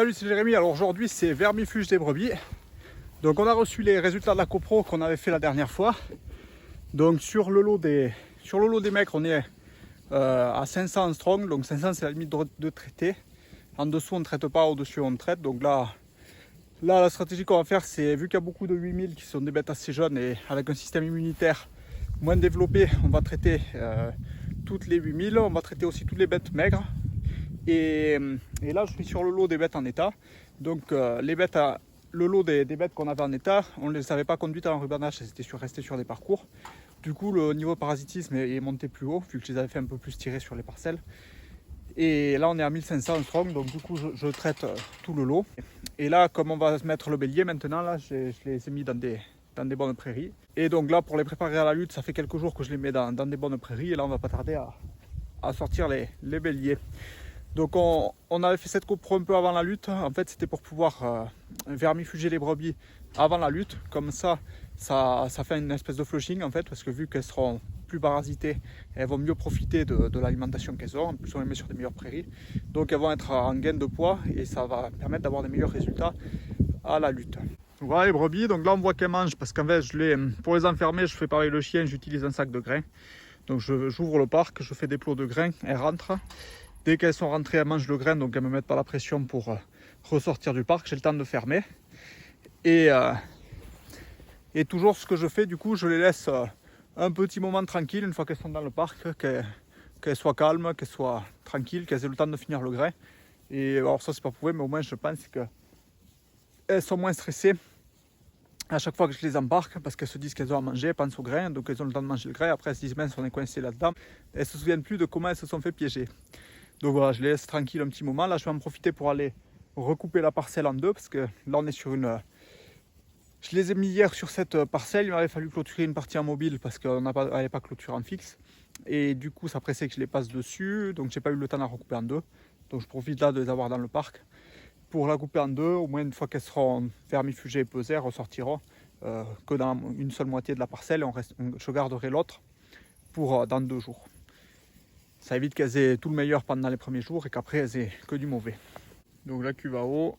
Salut, c'est Jérémy. Alors aujourd'hui c'est vermifuge des brebis. Donc on a reçu les résultats de la copro qu'on avait fait la dernière fois. Donc sur le lot des mecs on est à 500 strong. Donc 500 c'est la limite de traiter. En dessous on ne traite pas, au-dessus on traite. Donc là la stratégie qu'on va faire, c'est vu qu'il y a beaucoup de 8000 qui sont des bêtes assez jeunes et avec un système immunitaire moins développé, on va traiter toutes les 8000. On va traiter aussi toutes les bêtes maigres. Et là je suis sur le lot des bêtes en état. Donc le lot des bêtes qu'on avait en état, on ne les avait pas conduites à l'enrubannage, elles étaient restées sur des parcours. Du coup le niveau parasitisme est monté plus haut vu que je les avais fait un peu plus tirer sur les parcelles. Et là on est à 1500 strong, donc du coup je traite tout le lot. Et là comme on va mettre le bélier maintenant, là je les ai mis dans des bonnes prairies. Et donc là pour les préparer à la lutte, ça fait quelques jours que je les mets dans des bonnes prairies. Et là on va pas tarder à sortir les béliers. Donc on avait fait cette copro un peu avant la lutte. En fait c'était pour pouvoir vermifuger les brebis avant la lutte. Comme ça fait une espèce de flushing en fait, parce que vu qu'elles seront plus parasitées, elles vont mieux profiter de l'alimentation qu'elles ont. En plus on les met sur des meilleures prairies. Donc elles vont être en gain de poids et ça va permettre d'avoir des meilleurs résultats à la lutte. Voilà les brebis, donc là on voit qu'elles mangent parce qu'en fait pour les enfermer je fais pareil le chien, j'utilise un sac de grains. Donc j'ouvre le parc, je fais des plots de grains, elles rentrent. Dès qu'elles sont rentrées, elles mangent le grain, donc elles ne me mettent pas la pression pour ressortir du parc. J'ai le temps de fermer. Et toujours ce que je fais, du coup, je les laisse un petit moment tranquille une fois qu'elles sont dans le parc, qu'elles soient calmes, qu'elles soient tranquilles, qu'elles aient le temps de finir le grain. Et alors ça, c'est pas prouvé, mais au moins je pense qu'elles sont moins stressées à chaque fois que je les embarque, parce qu'elles se disent qu'elles ont à manger, elles pensent au grain, donc elles ont le temps de manger le grain. Après, elles se disent, mince, on est coincé là-dedans. Elles ne se souviennent plus de comment elles se sont fait piéger. Donc voilà, je les laisse tranquilles un petit moment. Là, je vais en profiter pour aller recouper la parcelle en deux, parce que là, on est sur une... Je les ai mis hier sur cette parcelle. Il m'avait fallu clôturer une partie en mobile, parce qu'on n'avait pas clôturé en fixe. Et du coup, ça pressait que je les passe dessus, donc j'ai pas eu le temps de la recouper en deux. Donc je profite là de les avoir dans le parc pour la couper en deux. Au moins, une fois qu'elles seront vermifugées et pesées, elles ressortiront que dans une seule moitié de la parcelle. Je garderai l'autre pour dans 2 jours. Ça évite qu'elles aient tout le meilleur pendant les premiers jours et qu'après elles aient que du mauvais. Donc la cuve à eau,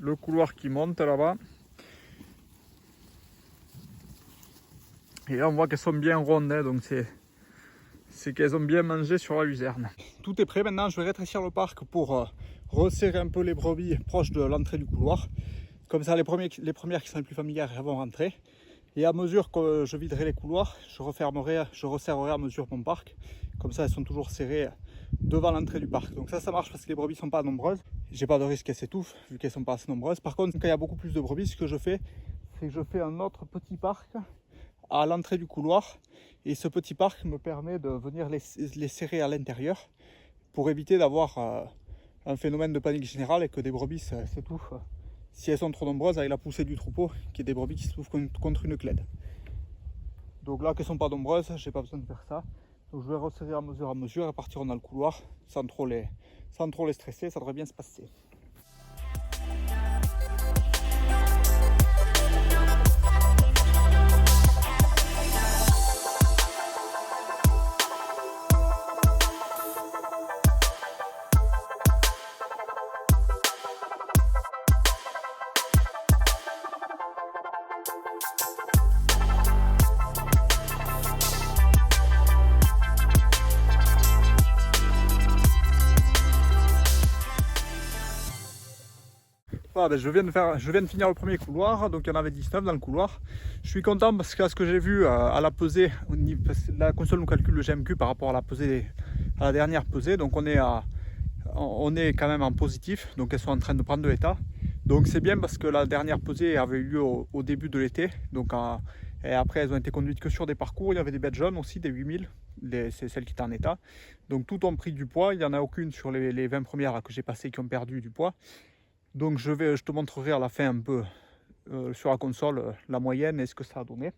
le couloir qui monte là-bas. Et là on voit qu'elles sont bien rondes, hein, donc c'est qu'elles ont bien mangé sur la luzerne. Tout est prêt maintenant, je vais rétrécir le parc pour resserrer un peu les brebis proches de l'entrée du couloir. Comme ça les premières qui sont les plus familières elles vont rentrer. Et à mesure que je viderai les couloirs, je resserrerai à mesure mon parc. Comme ça, elles sont toujours serrées devant l'entrée du parc. Donc ça marche parce que les brebis ne sont pas nombreuses. J'ai pas de risque qu'elles s'étouffent vu qu'elles ne sont pas assez nombreuses. Par contre, quand il y a beaucoup plus de brebis, ce que je fais, c'est que je fais un autre petit parc à l'entrée du couloir. Et ce petit parc me permet de venir les serrer à l'intérieur pour éviter d'avoir un phénomène de panique générale et que des brebis s'étouffent. Si elles sont trop nombreuses avec la poussée du troupeau, qui est des brebis qui se trouvent contre une clède. Donc là, qu'elles ne sont pas nombreuses, j'ai pas besoin de faire ça. Donc je vais resserrer à mesure et partir dans le couloir sans trop les stresser, ça devrait bien se passer. Voilà, ben je viens de finir le premier couloir, donc il y en avait 19 dans le couloir. Je suis content parce que là, ce que j'ai vu à la pesée, la console nous calcule le GMQ par rapport à la dernière pesée, donc on est quand même en positif, donc elles sont en train de prendre de l'état. Donc c'est bien parce que la dernière pesée avait eu lieu au début de l'été, donc et après elles ont été conduites que sur des parcours. Il y avait des bêtes jaunes aussi, des 8000, c'est celles qui étaient en état. Donc tout ont pris du poids, il n'y en a aucune sur les 20 premières là, que j'ai passées qui ont perdu du poids. Donc je te montrerai à la fin un peu sur la console la moyenne et ce que ça a donné.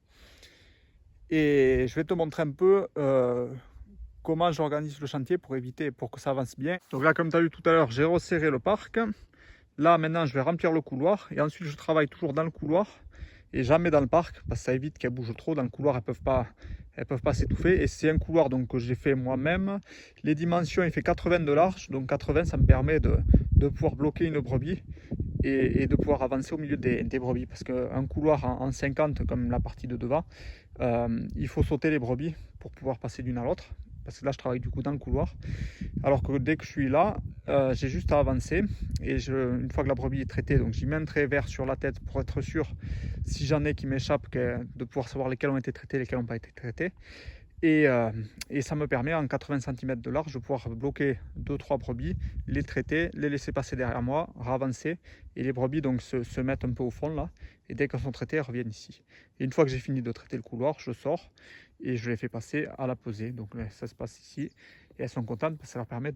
Et je vais te montrer un peu comment j'organise le chantier pour que ça avance bien. Donc là, comme tu as vu tout à l'heure, j'ai resserré le parc. Là maintenant je vais remplir le couloir et ensuite je travaille toujours dans le couloir et jamais dans le parc parce que ça évite qu'elles bougent trop. Dans le couloir elles peuvent pas s'étouffer. Et c'est un couloir donc que j'ai fait moi-même. Les dimensions, il fait 80 de large, donc 80 ça me permet de de pouvoir bloquer une brebis et de pouvoir avancer au milieu des brebis. Parce qu'un couloir en 50, comme la partie de devant, il faut sauter les brebis pour pouvoir passer d'une à l'autre. Parce que là, je travaille du coup dans le couloir. Alors que dès que je suis là, j'ai juste à avancer. Et une fois que la brebis est traitée, donc j'y mets un trait vert sur la tête pour être sûr, si j'en ai qui m'échappent, de pouvoir savoir lesquels ont été traités, lesquels n'ont pas été traités. Et ça me permet en 80 cm de large de pouvoir bloquer 2-3 brebis, les traiter, les laisser passer derrière moi, ravancer, et les brebis donc se mettent un peu au fond là, et dès qu'elles sont traitées, elles reviennent ici. Et une fois que j'ai fini de traiter le couloir, je sors et je les fais passer à la pesée. Donc ça se passe ici, et elles sont contentes parce que ça leur permet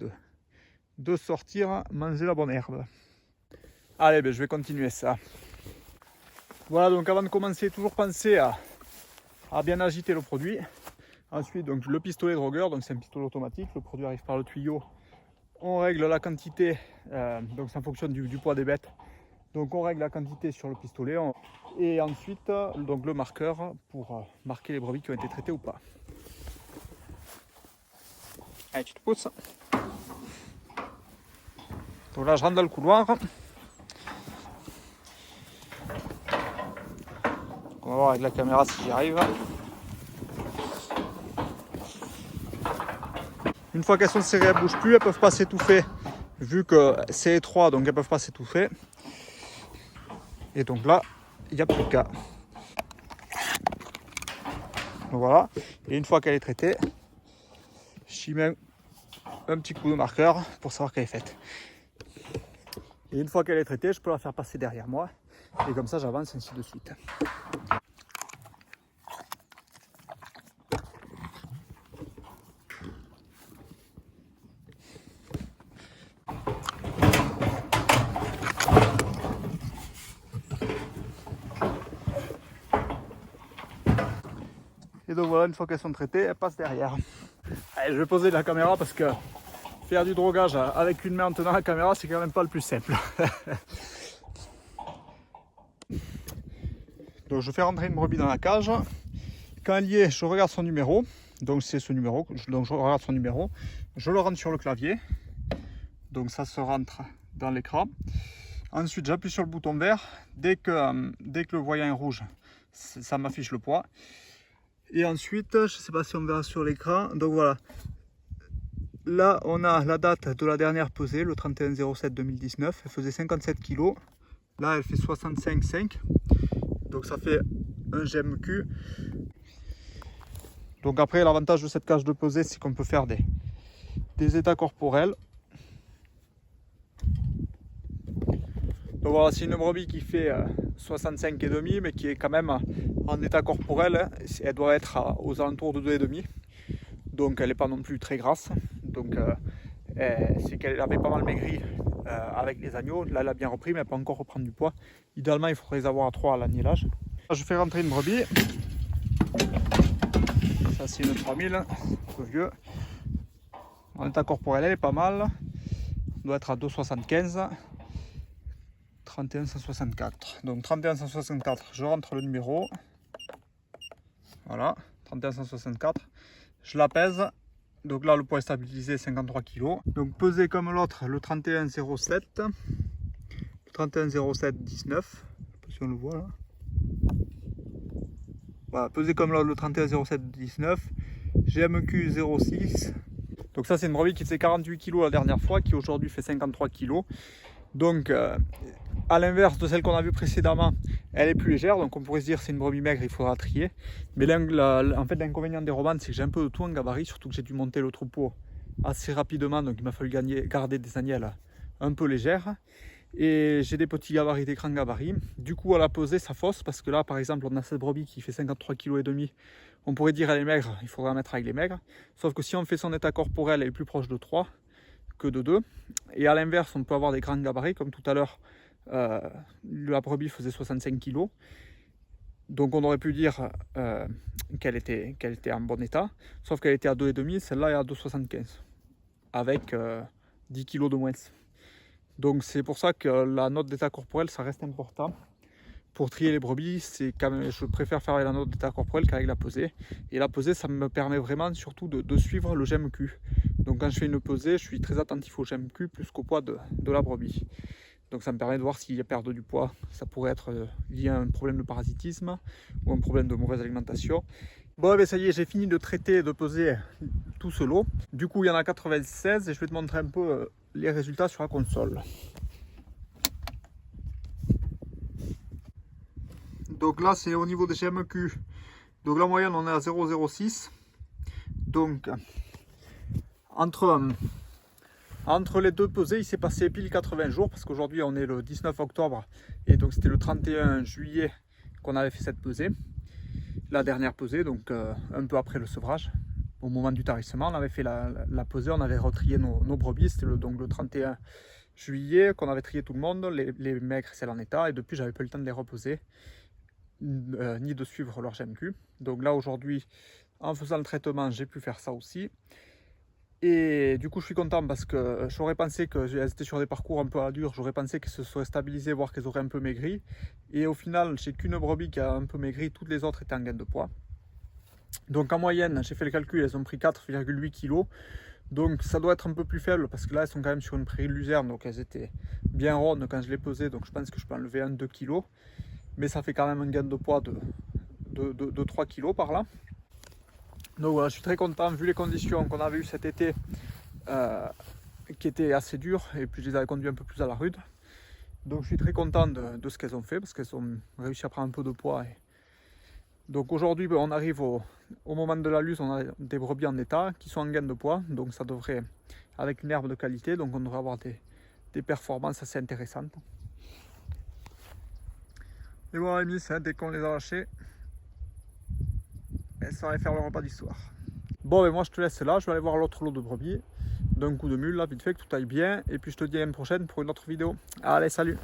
de sortir manger la bonne herbe. Allez, je vais continuer ça. Voilà, donc avant de commencer, toujours penser à bien agiter le produit. Ensuite, donc, le pistolet drogueur, donc c'est un pistolet automatique, le produit arrive par le tuyau. On règle la quantité, donc ça fonctionne du poids des bêtes. Donc on règle la quantité sur le pistolet et ensuite donc, le marqueur pour marquer les brebis qui ont été traitées ou pas. Allez, tu te pousses. Donc là, je rentre dans le couloir. On va voir avec la caméra si j'y arrive. Une fois qu'elles sont serrées, elles ne bougent plus, elles ne peuvent pas s'étouffer. Vu que c'est étroit, donc elles ne peuvent pas s'étouffer. Et donc là, il n'y a plus qu'à. Voilà. Et une fois qu'elle est traitée, j'y mets un petit coup de marqueur pour savoir qu'elle est faite. Et une fois qu'elle est traitée, je peux la faire passer derrière moi. Et comme ça, j'avance ainsi de suite. Et donc voilà, une fois qu'elles sont traitées, elles passent derrière. Allez, je vais poser la caméra parce que faire du drogage avec une main en tenant la caméra, c'est quand même pas le plus simple. Donc je fais rentrer une brebis dans la cage. Quand elle y est, je regarde son numéro. Donc c'est ce numéro. Donc je regarde son numéro. Je le rentre sur le clavier. Donc ça se rentre dans l'écran. Ensuite, j'appuie sur le bouton vert. Dès que le voyant est rouge, ça m'affiche le poids. Et ensuite, je ne sais pas si on verra sur l'écran. Donc voilà. Là, on a la date de la dernière pesée, le 31/07/2019. Elle faisait 57 kg. Là, elle fait 65,5. Donc ça fait un GMQ. Donc après, l'avantage de cette cage de pesée, c'est qu'on peut faire des états corporels. Donc voilà, c'est une brebis qui fait 65,5, mais qui est quand même en état corporel. Elle doit être aux alentours de 2,5. Donc elle n'est pas non plus très grasse. Donc c'est qu'elle avait pas mal maigri avec les agneaux. Là, elle a bien repris, mais elle peut encore reprendre du poids. Idéalement, il faudrait les avoir à 3 à l'agnelage. Je fais rentrer une brebis. Ça, c'est une 3000, un peu vieux. En état corporel, elle est pas mal. Elle doit être à 2,75. 31,164. Donc 31,164, je rentre le numéro. Voilà, 31,164. Je la pèse. Donc là, le poids est stabilisé, 53 kg. Donc pesé comme l'autre, le 31,07. Le 31,07,19. Si on le voit là. Voilà, pesé comme l'autre, le 31,07,19. GMQ 0,6. Donc ça, c'est une brebis qui faisait 48 kg la dernière fois, qui aujourd'hui fait 53 kg. Donc, à l'inverse de celle qu'on a vue précédemment, elle est plus légère. Donc, on pourrait se dire c'est une brebis maigre, il faudra trier. Mais en fait, l'inconvénient des romandes, c'est que j'ai un peu de tout en gabarit, surtout que j'ai dû monter le troupeau assez rapidement. Donc, il m'a fallu garder des agnelles un peu légères. Et j'ai des petits gabarits, des grands gabarits. Du coup, à la pesée, ça fausse parce que là, par exemple, on a cette brebis qui fait 53,5 kg. On pourrait dire elle est maigre, il faudra mettre avec les maigres. Sauf que si on fait son état corporel, elle est plus proche de 3 que de 2. Et à l'inverse, on peut avoir des grands gabarits, comme tout à l'heure, la brebis faisait 65 kg. Donc on aurait pu dire qu'elle était en bon état, sauf qu'elle était à 2,5, celle-là est à 2,75, avec 10 kg de moins. Donc c'est pour ça que la note d'état corporel, ça reste important pour trier les brebis, c'est quand même, je préfère faire avec la note d'état corporel qu'avec la pesée. Et la pesée, ça me permet vraiment surtout de suivre le GMQ. Donc quand je fais une pesée, je suis très attentif au GMQ plus qu'au poids de la brebis. Donc ça me permet de voir s'il y a perte du poids. Ça pourrait être lié à un problème de parasitisme ou un problème de mauvaise alimentation. Bon, ben ça y est, j'ai fini de traiter et de peser tout ce lot. Du coup, il y en a 96 et je vais te montrer un peu les résultats sur la console. Donc là, c'est au niveau des GMQ. Donc la moyenne, on est à 0,06. Donc, entre les deux pesées, il s'est passé pile 80 jours parce qu'aujourd'hui, on est le 19 octobre et donc c'était le 31 juillet qu'on avait fait cette pesée. La dernière pesée, donc un peu après le sevrage. Au moment du tarissement, on avait fait la pesée, on avait retrié nos brebis. C'était donc le 31 juillet qu'on avait trié tout le monde, les maigres, celles en état. Et depuis, j'avais pas eu le temps de les reposer. Ni de suivre leur GMQ. Donc là aujourd'hui, en faisant le traitement, j'ai pu faire ça aussi. Et du coup, je suis content parce que j'aurais pensé qu'elles étaient sur des parcours un peu à dur. J'aurais pensé qu'elles se seraient stabilisées, voire qu'elles auraient un peu maigri. Et au final, j'ai qu'une brebis qui a un peu maigri. Toutes les autres étaient en gain de poids. Donc en moyenne, j'ai fait le calcul, elles ont pris 4,8 kg. Donc ça doit être un peu plus faible parce que là, elles sont quand même sur une prairie de luzerne. Donc elles étaient bien rondes quand je les pesais. Donc je pense que je peux enlever 1-2 kg. Mais ça fait quand même un gain de poids de 3 kg par là. Donc voilà, je suis très content vu les conditions qu'on avait eues cet été qui étaient assez dures et puis je les avais conduits un peu plus à la rude. Donc je suis très content de ce qu'elles ont fait parce qu'elles ont réussi à prendre un peu de poids. Donc aujourd'hui, on arrive au moment de la luse, on a des brebis en état qui sont en gain de poids. Donc ça devrait, avec une herbe de qualité, donc on devrait avoir des performances assez intéressantes. Et voilà les miss, dès qu'on les a lâchés, elles sont allées faire le repas d'histoire. Bon, et moi je te laisse là, je vais aller voir l'autre lot de brebis. D'un coup de mule, là, vite fait, que tout aille bien. Et puis je te dis à une prochaine pour une autre vidéo. Allez, salut!